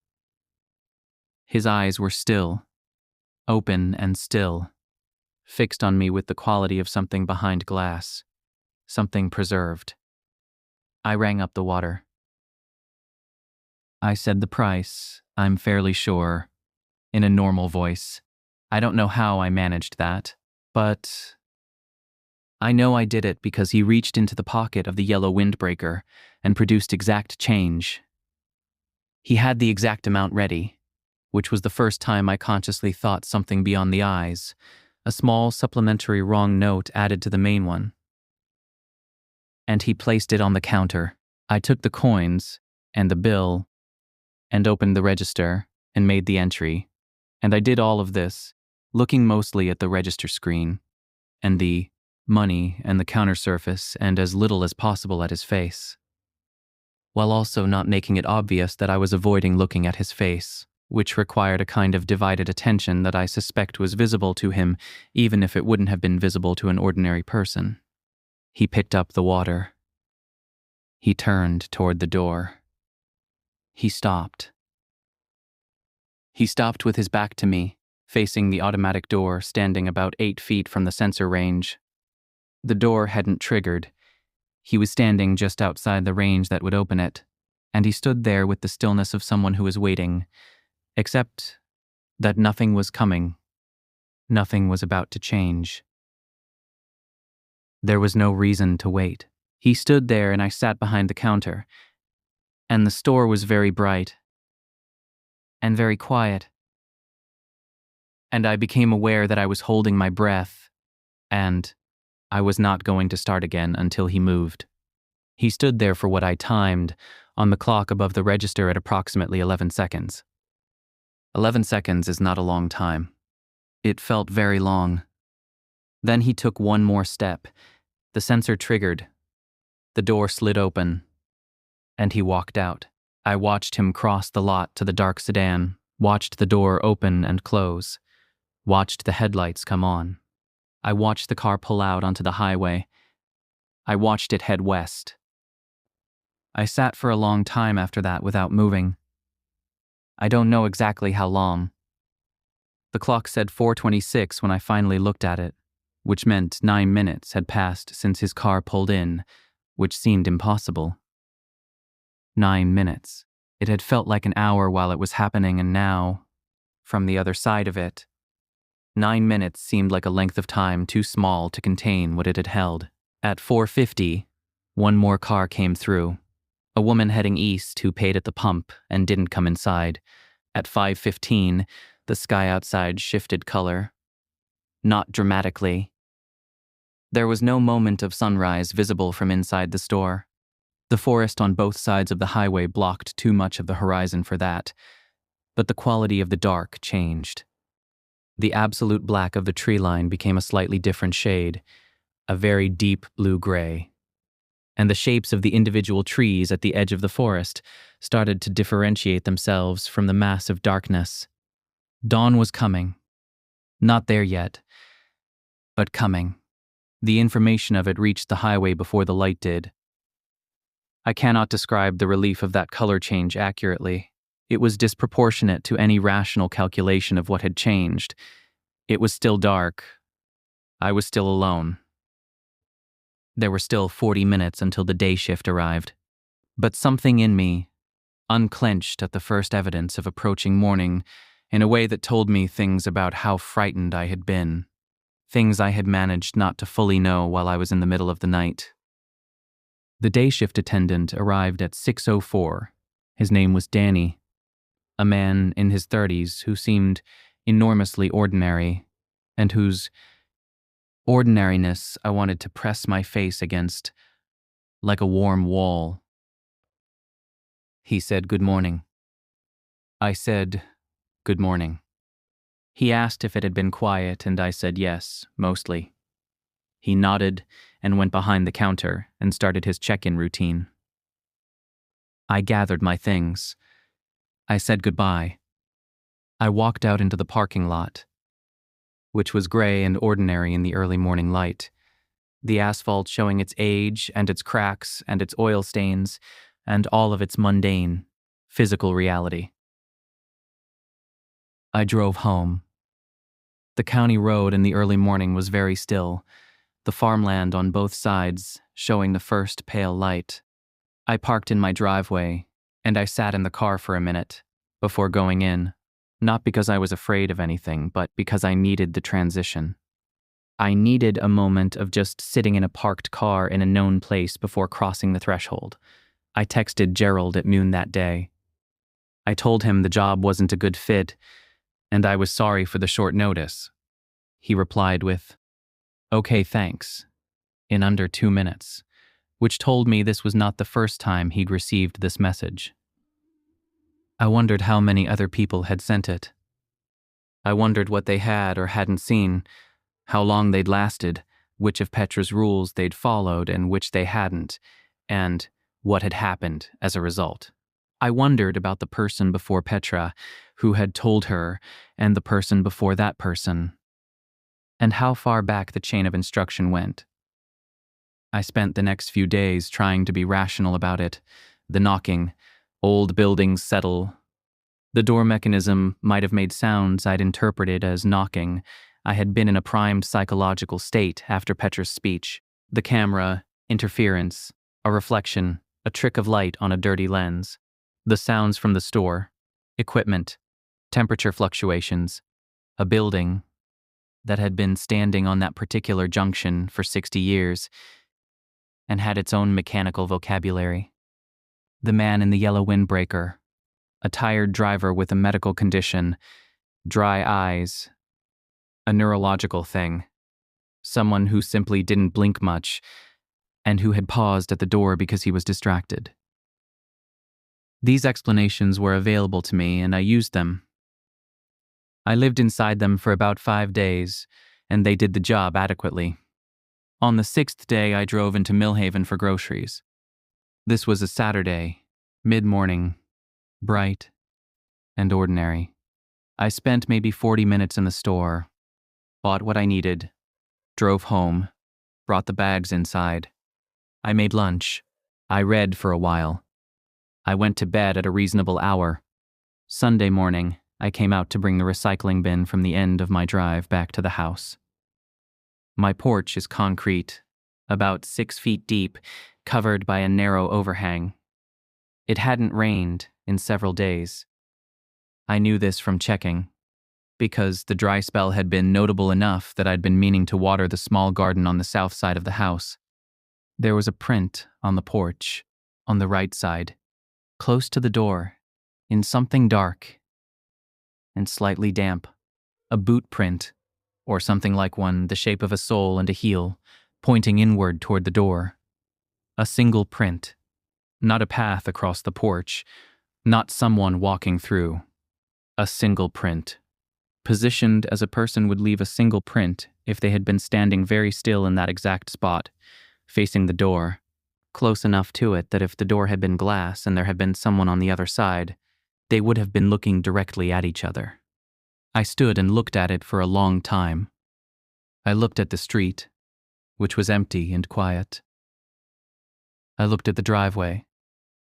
His eyes were still, open and still, fixed on me with the quality of something behind glass, something preserved. I rang up the water. I said the price, I'm fairly sure, in a normal voice. I don't know how I managed that, but I know I did it because he reached into the pocket of the yellow windbreaker and produced exact change. He had the exact amount ready, which was the first time I consciously thought something beyond the eyes, a small supplementary wrong note added to the main one. And he placed it on the counter. I took the coins and the bill and opened the register and made the entry. And I did all of this, looking mostly at the register screen and the money and the counter surface and as little as possible at his face, while also not making it obvious that I was avoiding looking at his face, which required a kind of divided attention that I suspect was visible to him even if it wouldn't have been visible to an ordinary person. He picked up the water. He turned toward the door. He stopped. He stopped with his back to me, facing the automatic door, standing about 8 feet from the sensor range. The door hadn't triggered. He was standing just outside the range that would open it, and he stood there with the stillness of someone who is waiting, except that nothing was coming. Nothing was about to change. There was no reason to wait. He stood there and I sat behind the counter, and the store was very bright and very quiet. And I became aware that I was holding my breath, and I was not going to start again until he moved. He stood there for what I timed on the clock above the register at approximately 11 seconds. 11 seconds is not a long time. It felt very long. Then he took one more step. The sensor triggered. The door slid open, and he walked out. I watched him cross the lot to the dark sedan, watched the door open and close, watched the headlights come on. I watched the car pull out onto the highway. I watched it head west. I sat for a long time after that without moving. I don't know exactly how long. The clock said 4:26 when I finally looked at it, which meant 9 minutes had passed since his car pulled in, which seemed impossible. 9 minutes. It had felt like an hour while it was happening, and now, from the other side of it, 9 minutes seemed like a length of time too small to contain what it had held. At 4:50, one more car came through. A woman heading east who paid at the pump and didn't come inside. At 5:15, the sky outside shifted color. Not dramatically. There was no moment of sunrise visible from inside the store. The forest on both sides of the highway blocked too much of the horizon for that, but the quality of the dark changed. The absolute black of the tree line became a slightly different shade, a very deep blue-gray. and the shapes of the individual trees at the edge of the forest started to differentiate themselves from the mass of darkness. Dawn was coming. Not there yet, but coming. The information of it reached the highway before the light did. I cannot describe the relief of that color change accurately. It was disproportionate to any rational calculation of what had changed. It was still dark. I was still alone. There were still 40 minutes until the day shift arrived. But something in me unclenched at the first evidence of approaching morning in a way that told me things about how frightened I had been, things I had managed not to fully know while I was in the middle of the night. The day shift attendant arrived at 6:04. His name was Danny, a man in his 30s who seemed enormously ordinary, and whose ordinariness I wanted to press my face against like a warm wall. He said, "Good morning." I said, "Good morning." He asked if it had been quiet, and I said yes, mostly. He nodded and went behind the counter and started his check-in routine. I gathered my things. I said goodbye. I walked out into the parking lot, which was gray and ordinary in the early morning light, the asphalt showing its age and its cracks and its oil stains and all of its mundane, physical reality. I drove home. The county road in the early morning was very still, the farmland on both sides showing the first pale light. I parked in my driveway, and I sat in the car for a minute before going in, not because I was afraid of anything, but because I needed the transition. I needed a moment of just sitting in a parked car in a known place before crossing the threshold. I texted Gerald at noon that day. I told him the job wasn't a good fit, and I was sorry for the short notice. He replied with, "Okay, thanks," in under 2 minutes, which told me this was not the first time he'd received this message. I wondered how many other people had sent it. I wondered what they had or hadn't seen, how long they'd lasted, which of Petra's rules they'd followed and which they hadn't, and what had happened as a result. I wondered about the person before Petra who had told her, and the person before that person, and how far back the chain of instruction went. I spent the next few days trying to be rational about it. The knocking, old buildings settle. The door mechanism might have made sounds I'd interpreted as knocking. I had been in a primed psychological state after Petra's speech. The camera, interference, a reflection, a trick of light on a dirty lens. The sounds from the store, equipment, temperature fluctuations, a building that had been standing on that particular junction for 60 years and had its own mechanical vocabulary. The man in the yellow windbreaker, a tired driver with a medical condition, dry eyes, a neurological thing, someone who simply didn't blink much and who had paused at the door because he was distracted. These explanations were available to me, and I used them. I lived inside them for about 5 days, and they did the job adequately. On the 6th day, I drove into Millhaven for groceries. This was a Saturday, mid-morning, bright and ordinary. I spent maybe 40 minutes in the store, bought what I needed, drove home, brought the bags inside. I made lunch. I read for a while. I went to bed at a reasonable hour. Sunday morning, I came out to bring the recycling bin from the end of my drive back to the house. My porch is concrete, about 6 feet deep, covered by a narrow overhang. It hadn't rained in several days. I knew this from checking, because the dry spell had been notable enough that I'd been meaning to water the small garden on the south side of the house. There was a print on the porch, on the right side, close to the door, in something dark and slightly damp, a boot print, or something like one, the shape of a sole and a heel, pointing inward toward the door. A single print, not a path across the porch, not someone walking through. A single print, positioned as a person would leave a single print if they had been standing very still in that exact spot, facing the door, close enough to it that if the door had been glass and there had been someone on the other side, they would have been looking directly at each other. I stood and looked at it for a long time. I looked at the street, which was empty and quiet. I looked at the driveway,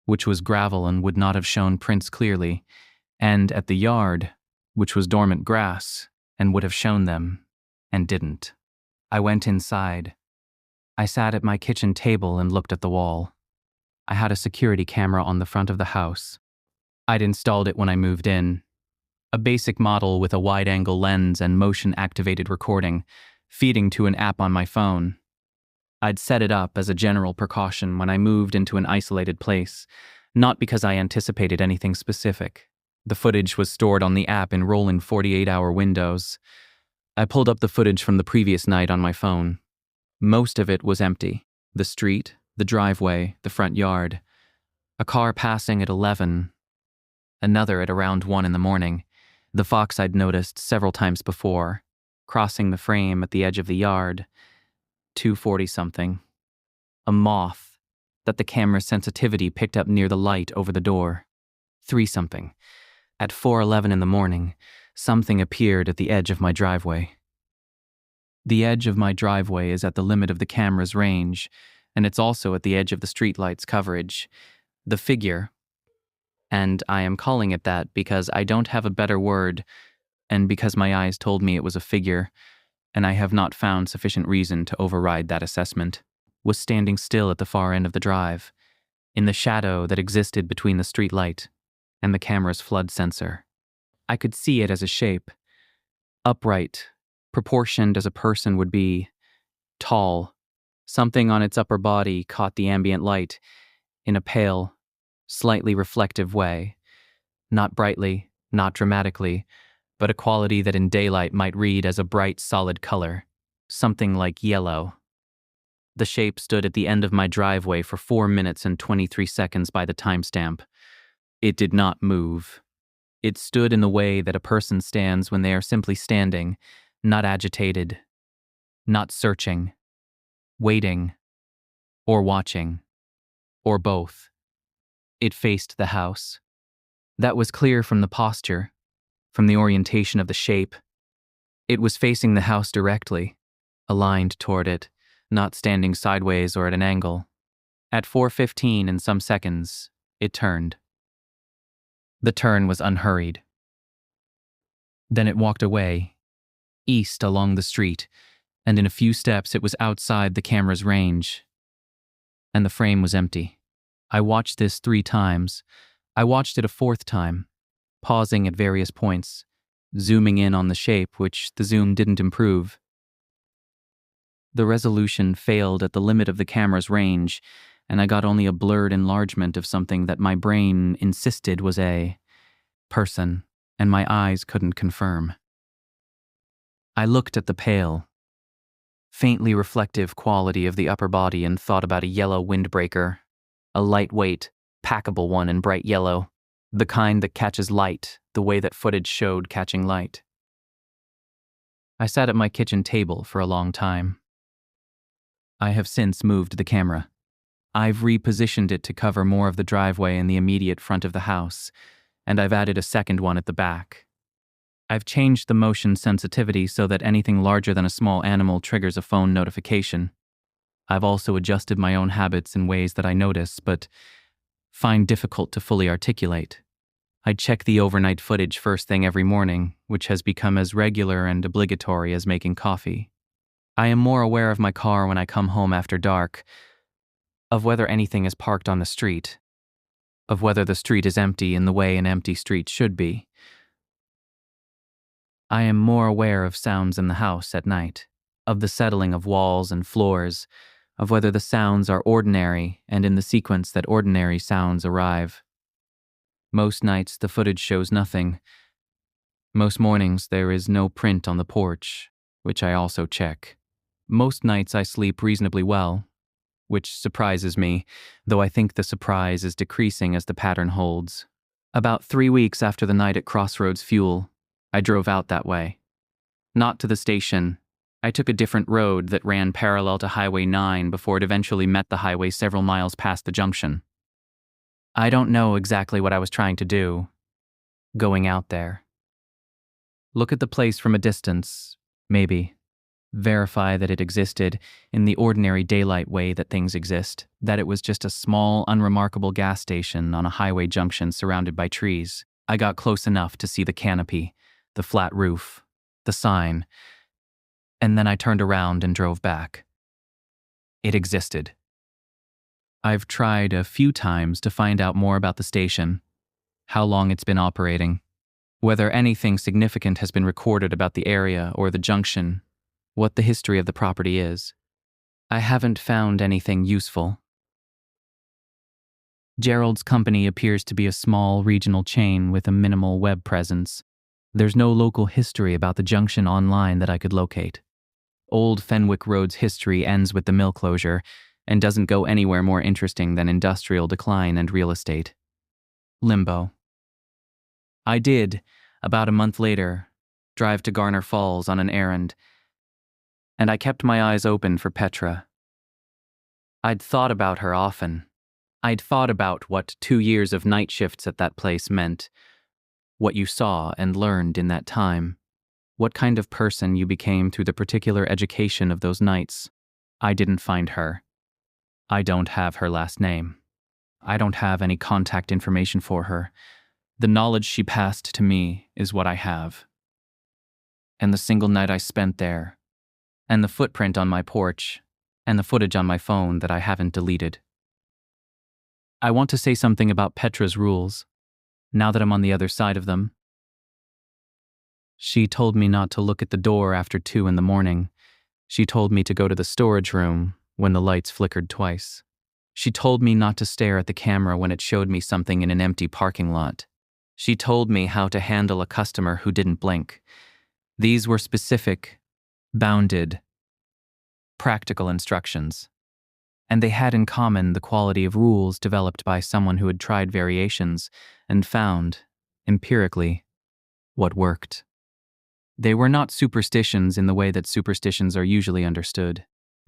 which was gravel and would not have shown prints clearly, and at the yard, which was dormant grass and would have shown them, and didn't. I went inside. I sat at my kitchen table and looked at the wall. I had a security camera on the front of the house. I'd installed it when I moved in. A basic model with a wide-angle lens and motion-activated recording, feeding to an app on my phone. I'd set it up as a general precaution when I moved into an isolated place, not because I anticipated anything specific. The footage was stored on the app in rolling 48-hour windows. I pulled up the footage from the previous night on my phone. Most of it was empty. The street, the driveway, the front yard. A car passing at 11. Another at around 1 in the morning. The fox I'd noticed several times before, crossing the frame at the edge of the yard. 2:40-something. A moth that the camera's sensitivity picked up near the light over the door. 3-something. At 4:11 in the morning, something appeared at the edge of my driveway. The edge of my driveway is at the limit of the camera's range, and it's also at the edge of the streetlight's coverage. The figure, and I am calling it that because I don't have a better word, and because my eyes told me it was a figure, and I have not found sufficient reason to override that assessment, was standing still at the far end of the drive, in the shadow that existed between the streetlight and the camera's flood sensor. I could see it as a shape, upright, proportioned as a person would be, tall. Something on its upper body caught the ambient light in a pale, slightly reflective way, not brightly, not dramatically, but a quality that in daylight might read as a bright, solid color, something like yellow. The shape stood at the end of my driveway for 4 minutes and 23 seconds by the timestamp. It did not move. It stood in the way that a person stands when they are simply standing, not agitated, not searching, waiting, or watching, or both. It faced the house. That was clear from the posture, from the orientation of the shape. It was facing the house directly, aligned toward it, not standing sideways or at an angle. At 4:15 in some seconds, it turned. The turn was unhurried. Then it walked away, east along the street, and in a few steps it was outside the camera's range. And the frame was empty. I watched this 3 times. I watched it a 4th time, pausing at various points, zooming in on the shape, which the zoom didn't improve. The resolution failed at the limit of the camera's range, and I got only a blurred enlargement of something that my brain insisted was a person, and my eyes couldn't confirm. I looked at the pale, faintly reflective quality of the upper body and thought about a yellow windbreaker, a lightweight, packable one in bright yellow, the kind that catches light the way that footage showed catching light. I sat at my kitchen table for a long time. I have since moved the camera. I've repositioned it to cover more of the driveway in the immediate front of the house, and I've added a second one at the back. I've changed the motion sensitivity so that anything larger than a small animal triggers a phone notification. I've also adjusted my own habits in ways that I notice, but find difficult to fully articulate. I check the overnight footage first thing every morning, which has become as regular and obligatory as making coffee. I am more aware of my car when I come home after dark, of whether anything is parked on the street, of whether the street is empty in the way an empty street should be. I am more aware of sounds in the house at night, of the settling of walls and floors, of whether the sounds are ordinary and in the sequence that ordinary sounds arrive. Most nights the footage shows nothing. Most mornings there is no print on the porch, which I also check. Most nights I sleep reasonably well, which surprises me, though I think the surprise is decreasing as the pattern holds. About 3 weeks after the night at Crossroads Fuel, I drove out that way. Not to the station. I took a different road that ran parallel to Highway 9 before it eventually met the highway several miles past the junction. I don't know exactly what I was trying to do, going out there. Look at the place from a distance, maybe. Verify that it existed in the ordinary daylight way that things exist, that it was just a small, unremarkable gas station on a highway junction surrounded by trees. I got close enough to see the canopy, the flat roof, the sign, and then I turned around and drove back. It existed. I've tried a few times to find out more about the station, how long it's been operating, whether anything significant has been recorded about the area or the junction, what the history of the property is. I haven't found anything useful. Gerald's company appears to be a small regional chain with a minimal web presence. There's no local history about the junction online that I could locate. Old Fenwick Road's history ends with the mill closure and doesn't go anywhere more interesting than industrial decline and real estate. Limbo. I did, about a month later, drive to Garner Falls on an errand, and I kept my eyes open for Petra. I'd thought about her often. I'd thought about what 2 years of night shifts at that place meant, what you saw and learned in that time, what kind of person you became through the particular education of those nights. I didn't find her. I don't have her last name. I don't have any contact information for her. The knowledge she passed to me is what I have. And the single night I spent there, and the footprint on my porch, and the footage on my phone that I haven't deleted. I want to say something about Petra's rules, now that I'm on the other side of them. She told me not to look at the door after 2 in the morning. She told me to go to the storage room when the lights flickered twice. She told me not to stare at the camera when it showed me something in an empty parking lot. She told me how to handle a customer who didn't blink. These were specific, bounded, practical instructions. And they had in common the quality of rules developed by someone who had tried variations and found, empirically, what worked. They were not superstitions in the way that superstitions are usually understood,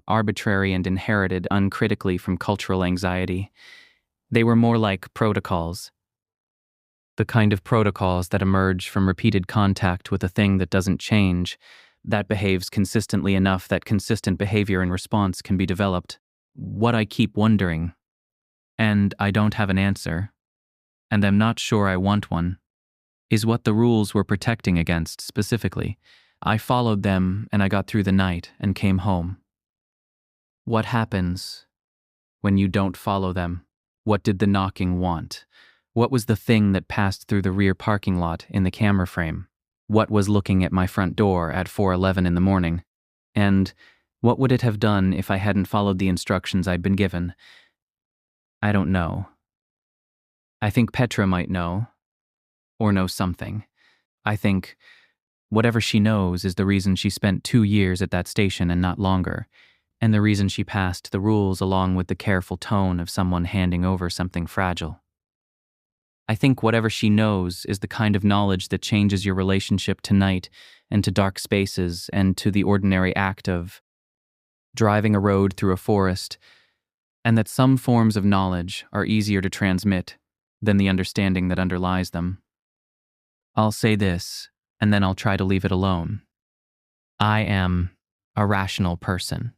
arbitrary and inherited uncritically from cultural anxiety. They were more like protocols. The kind of protocols that emerge from repeated contact with a thing that doesn't change, that behaves consistently enough that consistent behavior and response can be developed. What I keep wondering, and I don't have an answer, and I'm not sure I want one, is what the rules were protecting against specifically. I followed them and I got through the night and came home. What happens when you don't follow them? What did the knocking want? What was the thing that passed through the rear parking lot in the camera frame? What was looking at my front door at 4:11 in the morning? And what would it have done if I hadn't followed the instructions I'd been given? I don't know. I think Petra might know, or know something. I think whatever she knows is the reason she spent 2 years at that station and not longer, and the reason she passed the rules along with the careful tone of someone handing over something fragile. I think whatever she knows is the kind of knowledge that changes your relationship to night and to dark spaces and to the ordinary act of driving a road through a forest, and that some forms of knowledge are easier to transmit than the understanding that underlies them. I'll say this, and then I'll try to leave it alone. I am a rational person.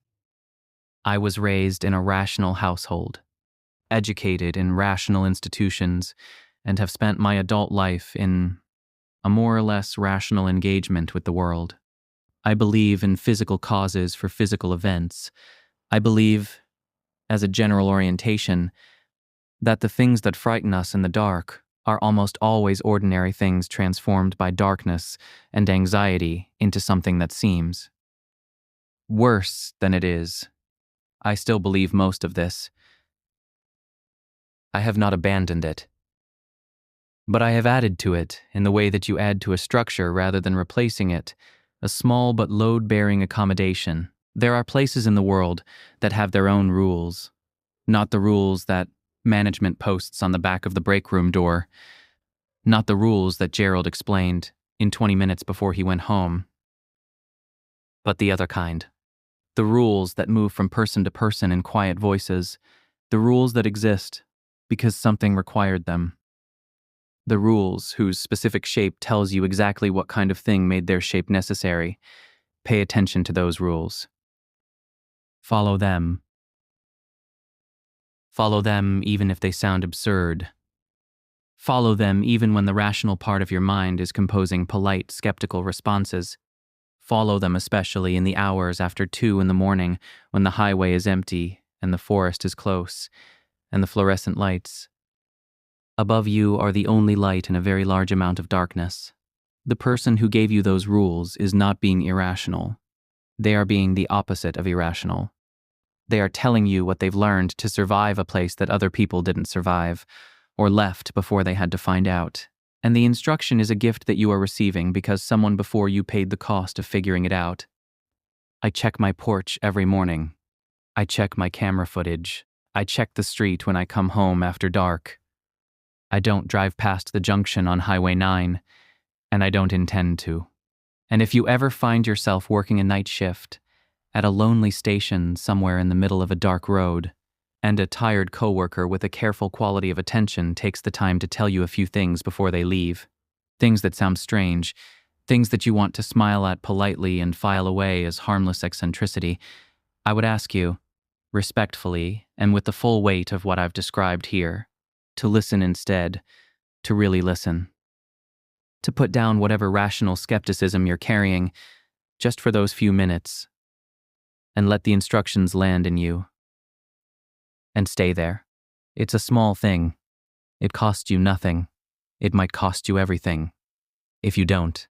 I was raised in a rational household, educated in rational institutions, and have spent my adult life in a more or less rational engagement with the world. I believe in physical causes for physical events. I believe, as a general orientation, that the things that frighten us in the dark are almost always ordinary things transformed by darkness and anxiety into something that seems worse than it is. I still believe most of this. I have not abandoned it. But I have added to it in the way that you add to a structure rather than replacing it, a small but load-bearing accommodation. There are places in the world that have their own rules, not the rules that management posts on the back of the break room door, not the rules that Gerald explained in 20 minutes before he went home. but the other kind. The rules that move from person to person in quiet voices. The rules that exist because something required them. The rules whose specific shape tells you exactly what kind of thing made their shape necessary. Pay attention to those rules. Follow them. Follow them even if they sound absurd. Follow them even when the rational part of your mind is composing polite, skeptical responses. Follow them especially in the hours after 2 in the morning when the highway is empty and the forest is close and the fluorescent lights. Above you are the only light in a very large amount of darkness. The person who gave you those rules is not being irrational. They are being the opposite of irrational. They are telling you what they've learned to survive a place that other people didn't survive, or left before they had to find out. And the instruction is a gift that you are receiving because someone before you paid the cost of figuring it out. I check my porch every morning. I check my camera footage. I check the street when I come home after dark. I don't drive past the junction on Highway 9, and I don't intend to. And if you ever find yourself working a night shift, at a lonely station somewhere in the middle of a dark road, and a tired coworker with a careful quality of attention takes the time to tell you a few things before they leave, things that sound strange, things that you want to smile at politely and file away as harmless eccentricity, I would ask you, respectfully and with the full weight of what I've described here, to listen instead, to really listen. To put down whatever rational skepticism you're carrying, just for those few minutes, and let the instructions land in you. And stay there. It's a small thing. It costs you nothing. It might cost you everything. If you don't,